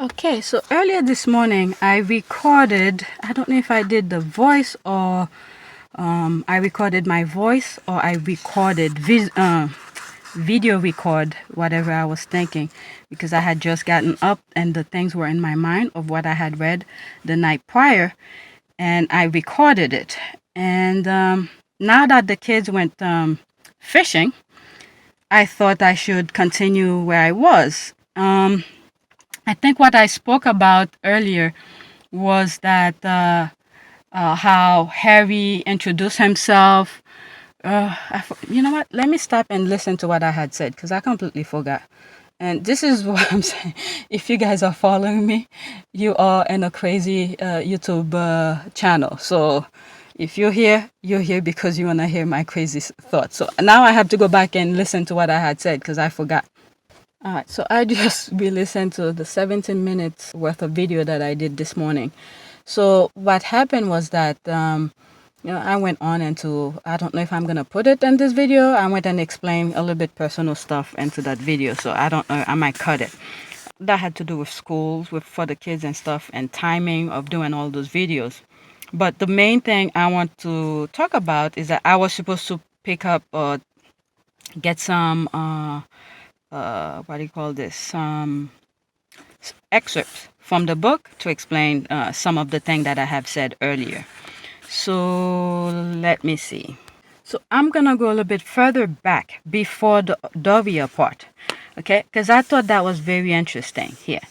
Okay, so earlier this morning I recorded, I don't know if I did the voice or I recorded my voice or I recorded video record whatever I was thinking, because I had just gotten up and the things were in my mind of what I had read the night prior, and I recorded it. And now that the kids went fishing, I thought I should continue where I was. I think what I spoke about earlier was that how Harry introduced himself. You know what? Let me stop and listen to what I had said, because I completely forgot. And this is what I'm saying. If you guys are following me, you are in a crazy YouTube channel. So if you're here because you want to hear my crazy thoughts. So now I have to go back and listen to what I had said because I forgot. All right, so I just re-listened to the 17 minutes worth of video that I did this morning. So what happened was that, I went on into, I don't know if I'm going to put it in this video. I went and explained a little bit personal stuff into that video. So I don't know, I might cut it. That had to do with schools, for the kids and stuff, and timing of doing all those videos. But the main thing I want to talk about is that I was supposed to pick up or get some what do you call this? Some excerpts from the book to explain some of the things that I have said earlier. So let me see. So I'm going to go a little bit further back before the Doria part, okay? Because I thought that was very interesting here.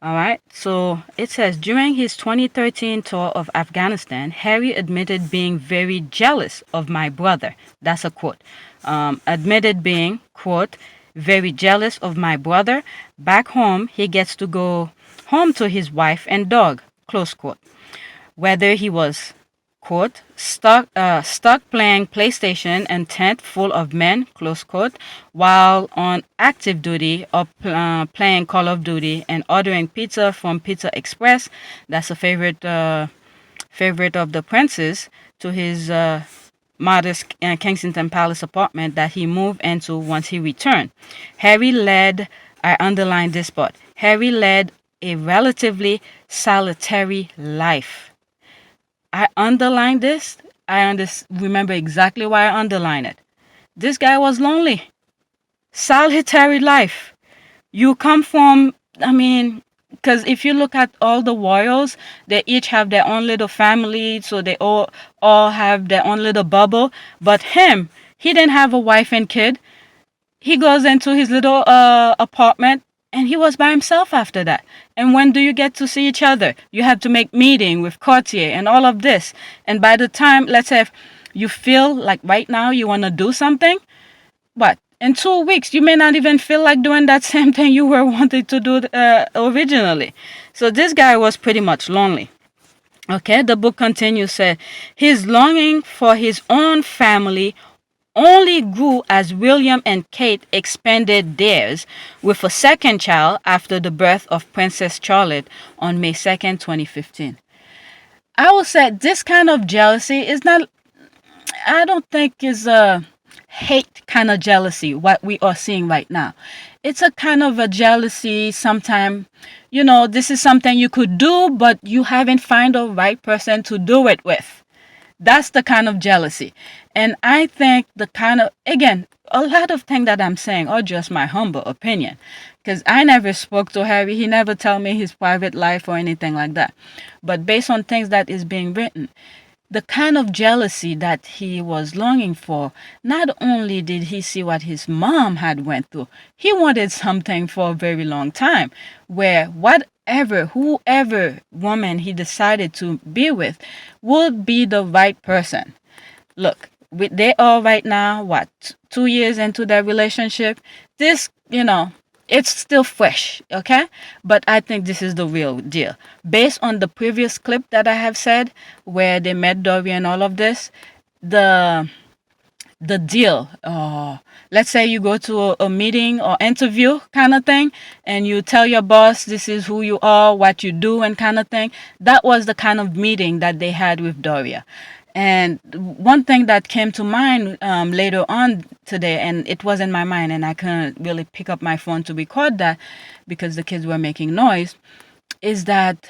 All right, so it says, during his 2013 tour of Afghanistan, Harry admitted being very jealous of my brother. That's a quote. Admitted being, quote, very jealous of my brother. Back home, he gets to go home to his wife and dog, close quote. Whether he was, quote, stuck playing PlayStation in tent full of men, close quote, while on active duty or playing Call of Duty and ordering pizza from Pizza Express, that's a favorite of the prince's, to his modest Kensington Palace apartment that he moved into once he returned. I underlined this part, Harry led a relatively solitary life. I underlined this. Remember exactly why I underlined it. This guy was lonely. Solitary life. You come from, because if you look at all the royals, they each have their own little family, so they all have their own little bubble. But him, he didn't have a wife and kid. He goes into his little apartment, and he was by himself after that. And when do you get to see each other? You have to make meeting with courtier and all of this. And by the time, let's say, if you feel like right now you want to do something, what? In 2 weeks, you may not even feel like doing that same thing you were wanting to do originally. So this guy was pretty much lonely. Okay, the book continues, said, his longing for his own family only grew as William and Kate expanded theirs with a second child after the birth of Princess Charlotte on May 2nd, 2015. I will say this kind of jealousy is not, I don't think is a hate kind of jealousy, what we are seeing right now. It's a kind of a jealousy sometimes, this is something you could do, but you haven't found the right person to do it with. That's the kind of jealousy. And I think again, a lot of things that I'm saying are just my humble opinion. Because I never spoke to Harry. He never told me his private life or anything like that. But based on things that is being written, the kind of jealousy that he was longing for, not only did he see what his mom had went through, he wanted something for a very long time where whoever woman he decided to be with would be the right person. Look, they are right now, 2 years into their relationship. This, it's still fresh, okay? But I think this is the real deal. Based on the previous clip that I have said, where they met Doria and all of this, the deal, let's say you go to a meeting or interview kind of thing, and you tell your boss this is who you are, what you do, and kind of thing. That was the kind of meeting that they had with Doria. And one thing that came to mind later on today, and it was in my mind, and I couldn't really pick up my phone to record that because the kids were making noise, is that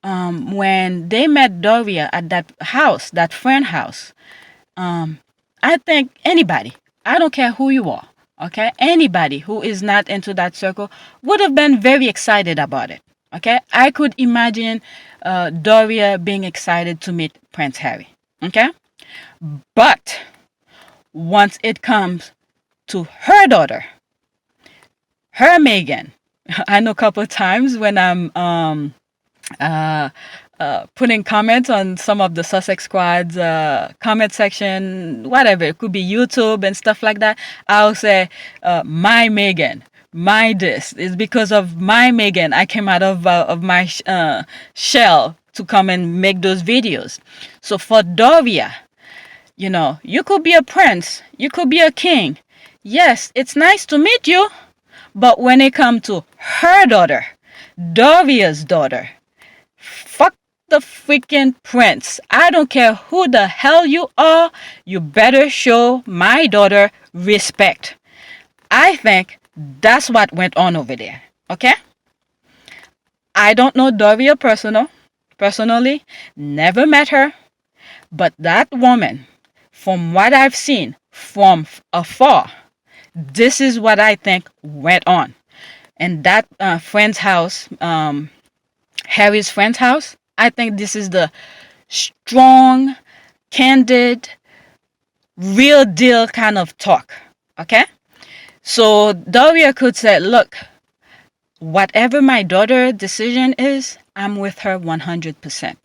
when they met Doria at that house, that friend house, I think anybody, I don't care who you are, okay, anybody who is not into that circle would have been very excited about it. Okay, I could imagine Doria being excited to meet Prince Harry. Okay, but once it comes to her daughter, her Meghan, I know a couple of times when I'm uh, putting comments on some of the Sussex Squad's comment section, whatever, it could be YouTube and stuff like that, I'll say, my Meghan, my this. It's because of my Meghan I came out of my shell to come and make those videos. So for Doria, you could be a prince, you could be a king. Yes, it's nice to meet you, but when it comes to her daughter, Doria's daughter, fuck the freaking prince. I don't care who the hell you are, you better show my daughter respect. I think that's what went on over there. Okay? I don't know Doria personally, never met her, but that woman, from what I've seen from afar, this is what I think went on. And that friend's house, Harry's friend's house, I think this is the strong, candid, real deal kind of talk. Okay? So Doria could say, look, whatever my daughter's decision is, I'm with her 100%.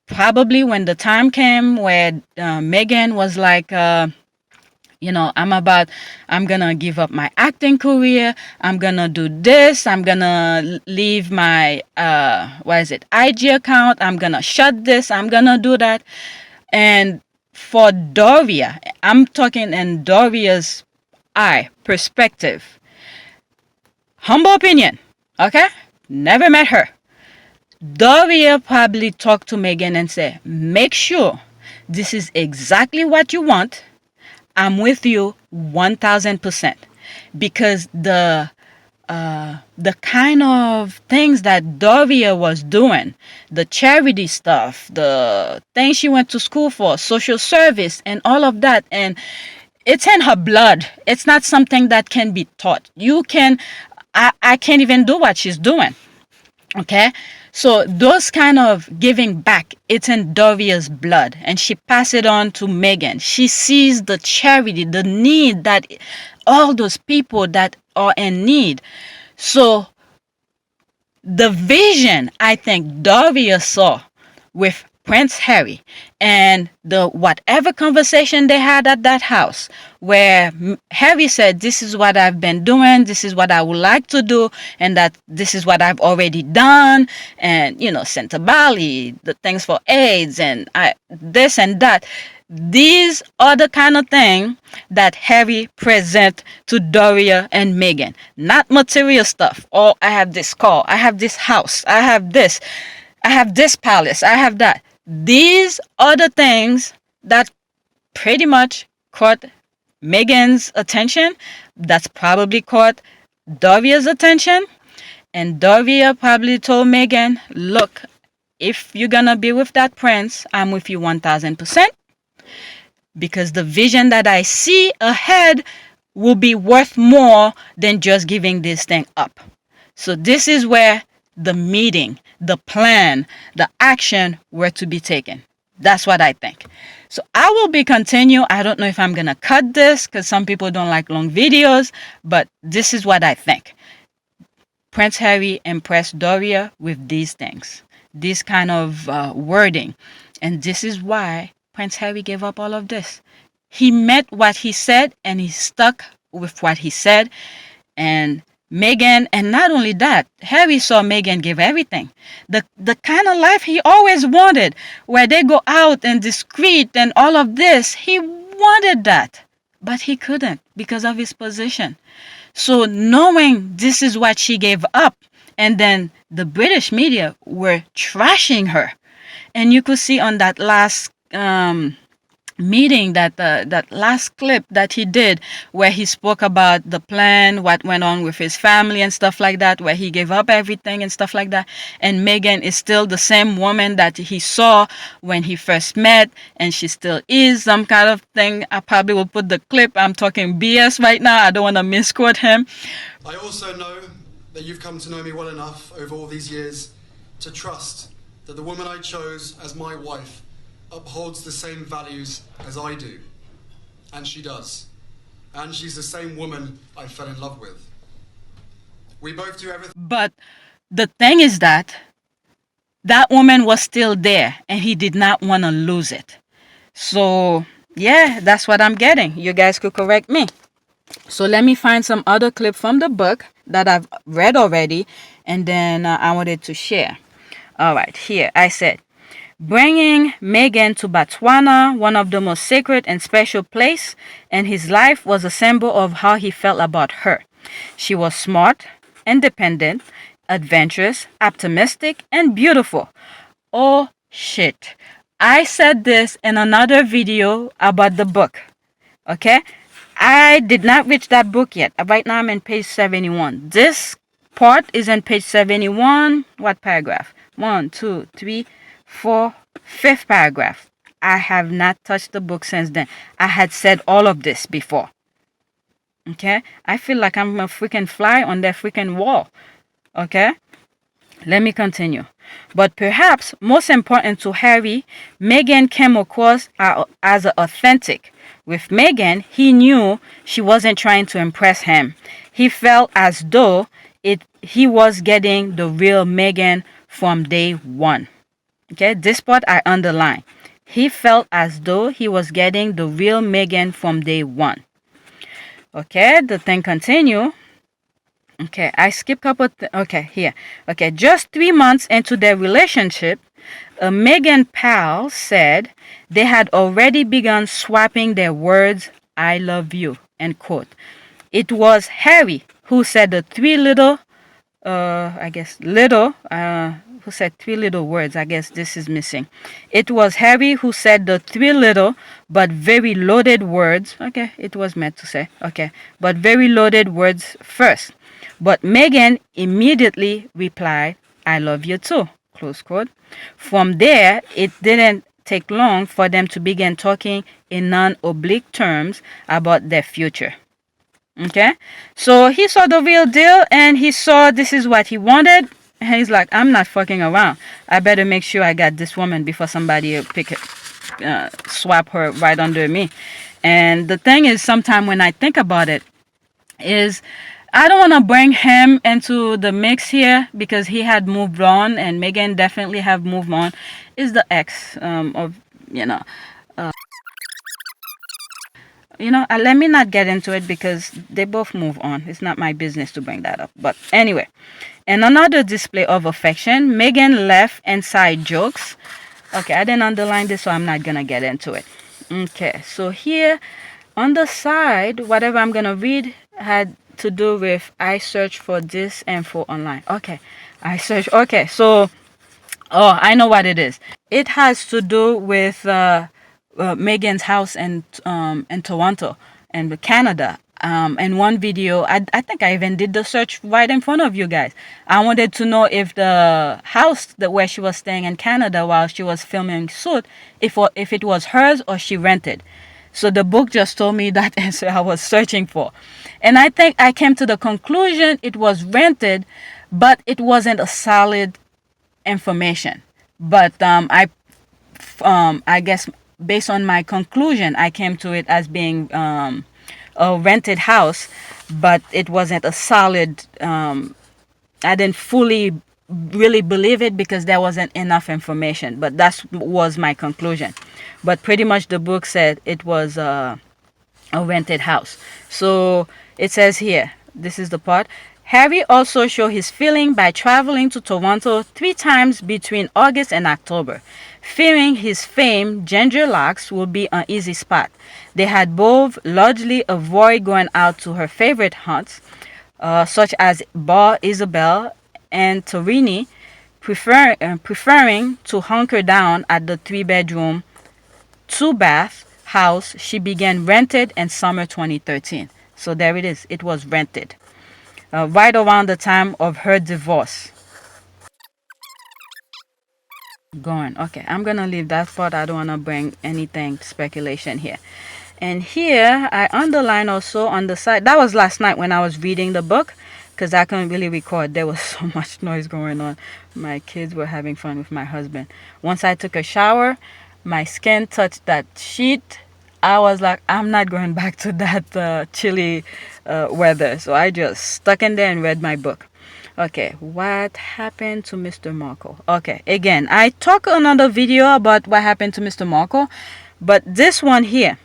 Probably when the time came where Meghan was like, I'm gonna give up my acting career, I'm gonna do this, I'm gonna leave my IG account, I'm gonna shut this, I'm gonna do that. And for Doria, I'm talking in Doria's perspective, humble opinion, okay, never met her. Doria probably talked to Meghan and said, make sure this is exactly what you want, I'm with you 1000%, because the kind of things that Doria was doing, the charity stuff, the things she went to school for, social service, and all of that, and it's in her blood. It's not something that can be taught. I can't even do what she's doing. Okay, so those kind of giving back, it's in Doria's blood, and she passed it on to Meghan. She sees the charity, the need, that all those people that are in need. So the vision I think Doria saw with Prince Harry and the whatever conversation they had at that house, where Harry said, this is what I've been doing, this is what I would like to do, and that this is what I've already done, and sent to Bali, the things for AIDS, and this and that. These are the kind of thing that Harry present to Doria and Meghan. Not material stuff. Oh, I have this car, I have this house, I have this palace, I have that. These are the things that pretty much caught Meghan's attention. That's probably caught Doria's attention. And Doria probably told Meghan, look, if you're gonna be with that prince, I'm with you 1000%. Because the vision that I see ahead will be worth more than just giving this thing up. So this is where the meeting, the plan, the action were to be taken. That's what I think. So I will be continue. I don't know if I'm going to cut this because some people don't like long videos, but this is what I think. Prince Harry impressed Doria with these things, this kind of wording. And this is why Prince Harry gave up all of this. He meant what he said and he stuck with what he said. And Meghan, and not only that, Harry saw Meghan give everything. The kind of life he always wanted, where they go out and discreet and all of this, he wanted that. But he couldn't because of his position. So knowing this is what she gave up, and then the British media were trashing her. And you could see on that last meeting, that last clip that he did, where he spoke about the plan, what went on with his family and stuff like that, where he gave up everything and stuff like that, and Meghan is still the same woman that he saw when he first met, and she still is, some kind of thing. I probably will put the clip. I'm talking BS right now. I don't want to misquote him. I also know that you've come to know me well enough over all these years to trust that the woman I chose as my wife upholds the same values as I do. And she does. And she's the same woman I fell in love with. We both do everything. But the thing is that woman was still there, and he did not want to lose it. So, yeah, that's what I'm getting. You guys could correct me. So let me find some other clip from the book that I've read already, and then I wanted to share. All right, here I said, bringing Meghan to Botswana, one of the most sacred and special place in his life, was a symbol of how he felt about her. She was smart, independent, adventurous, optimistic, and beautiful. Oh shit. I said this in another video about the book. Okay? I did not reach that book yet. Right now I'm in page 71. This part is in page 71. What paragraph? 1, 2, 3, 4, 5th paragraph. I have not touched the book since then. I had said all of this before. Okay? I feel like I'm a freaking fly on that freaking wall. Okay? Let me continue. But perhaps most important to Harry, Meghan came across as authentic. With Meghan, he knew she wasn't trying to impress him. He felt as though he was getting the real Meghan from day one. Okay, this part I underline. He felt as though he was getting the real Meghan from day one. Okay, the thing continue. Okay, I skipped a couple. Okay, here. Okay, just 3 months into their relationship, a Meghan pal said they had already begun swapping their words, "I love you," end quote. It was Harry who said the three little, who said 3 little words. I guess this is missing. It was Harry who said the 3 little but very loaded words. Okay, it was meant to say. Okay, but very loaded words first. But Meghan immediately replied, "I love you too," close quote. From there, it didn't take long for them to begin talking in non-oblique terms about their future. Okay, so he saw the real deal, and he saw this is what he wanted, and he's like, I'm not fucking around. I better make sure I got this woman before somebody swap her right under me. And the thing is, sometimes when I think about it, is I don't want to bring him into the mix here because he had moved on, and Meghan definitely have moved on. Is the ex of, let me not get into it because they both move on. It's not my business to bring that up. But anyway, in another display of affection, Meghan left inside jokes. Okay, I didn't underline this, so I'm not going to get into it. Okay, so here on the side, whatever I'm going to read had to do with I search for this info online. Okay, I search. Okay, so, I know what it is. It has to do with Meghan's house in Toronto and Canada. In one video, I think I even did the search right in front of you guys. I wanted to know if the house where she was staying in Canada while she was filming Suit, if it was hers or she rented. So the book just told me that answer I was searching for. And I think I came to the conclusion it was rented, but it wasn't a solid information. But I guess based on my conclusion, I came to it as being a rented house, but it wasn't a solid. I didn't fully really believe it because there wasn't enough information. But that was my conclusion. But pretty much the book said it was a rented house. So it says here, this is the part. Harry also showed his feeling by traveling to Toronto 3 times between August and October. Fearing his famed ginger locks would be an easy spot, they had both largely avoided going out to her favorite haunts, such as Bar Isabel and Torini, preferring to hunker down at the 3-bedroom, 2-bath house she began rented in summer 2013. So there it is. It was rented. Right around the time of her divorce. Going. Okay, I'm gonna leave that part. I don't wanna bring anything speculation here. And here I underline also on the side. That was last night when I was reading the book, because I couldn't really record. There was so much noise going on. My kids were having fun with my husband. Once I took a shower, my skin touched that sheet. I was like, I'm not going back to that chilly weather. So I just stuck in there and read my book. Okay, what happened to Mr. Markle? Okay, again, I talk another video about what happened to Mr. Markle, but this one here,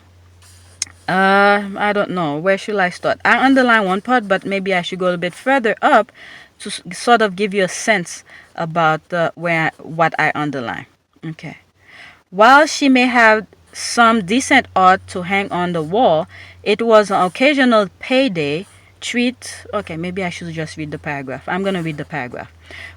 I don't know. Where should I start? I underline one part, but maybe I should go a bit further up to sort of give you a sense about what I underline. Okay. While she may have some decent art to hang on the wall, it was an occasional payday treat. Okay, maybe I should just read the paragraph. I'm going to read the paragraph.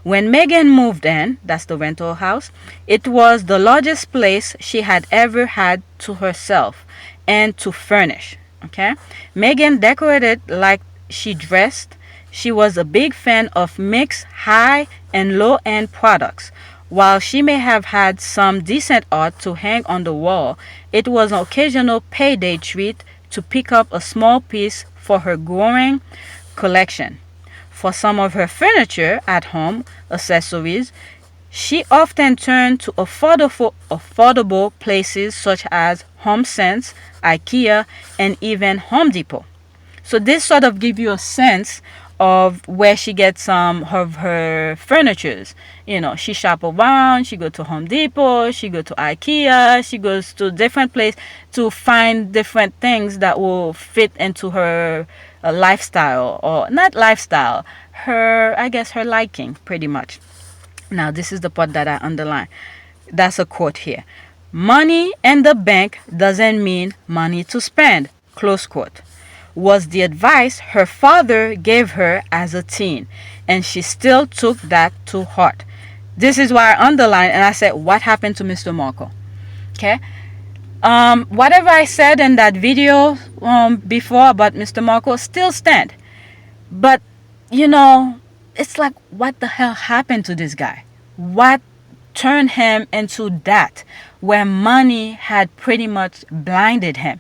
When Meghan moved in, that's the rental house, it was the largest place she had ever had to herself and to furnish. Okay, Meghan decorated like she dressed. She was a big fan of mixed high and low end products. While she may have had some decent art to hang on the wall, it was an occasional payday treat to pick up a small piece for her growing collection. For some of her furniture at home, accessories, she often turned to affordable places such as HomeSense, IKEA, and even Home Depot. So this sort of gives you a sense of where she gets some of her furnitures. You know, she shop around, she go to Home Depot, she go to IKEA, she goes to different places to find different things that will fit into her lifestyle, or not lifestyle, I guess her liking, pretty much. Now this is the part that I underline. That's a quote here. Money in the bank doesn't mean money to spend, close quote, was the advice her father gave her as a teen, and she still took that to heart. This is why I underlined and I said, what happened to Mr. Markle? Okay. Whatever I said in that video before about Mr. Markle still stand. But, you know, it's like, what the hell happened to this guy? What turned him into that, where money had pretty much blinded him?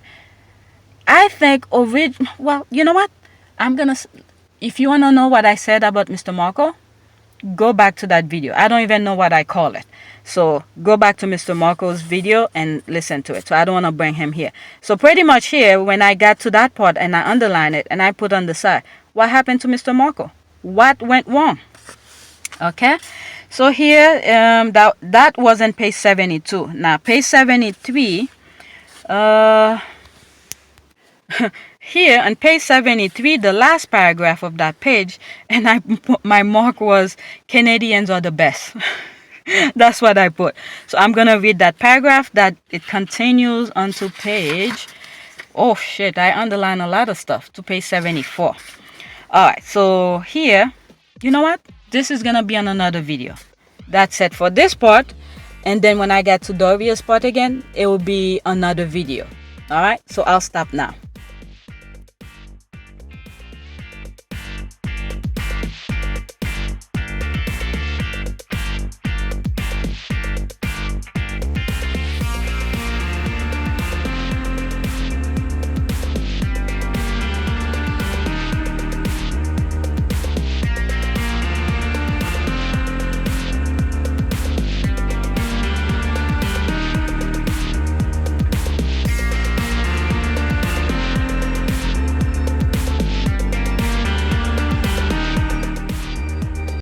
I think well, you know what? If you want to know what I said about Mr. Markle, go back to that video. I don't even know what I call it. So go back to Mr. Markle's video and listen to it. So I don't want to bring him here. So pretty much here, when I got to that part and I underline it and I put on the side, what happened to Mr. Markle? What went wrong? Okay. So here, that was on page 72. Now, page 73, here on page 73, the last paragraph of that page, and my mark was Canadians are the best. That's what I put. So I'm going to read that paragraph that it continues onto page, oh shit, I underline a lot of stuff, to page 74. All right, so here, you know what? This is going to be on another video. That's it for this part. And then when I get to Doria's part again, it will be another video. All right, so I'll stop now.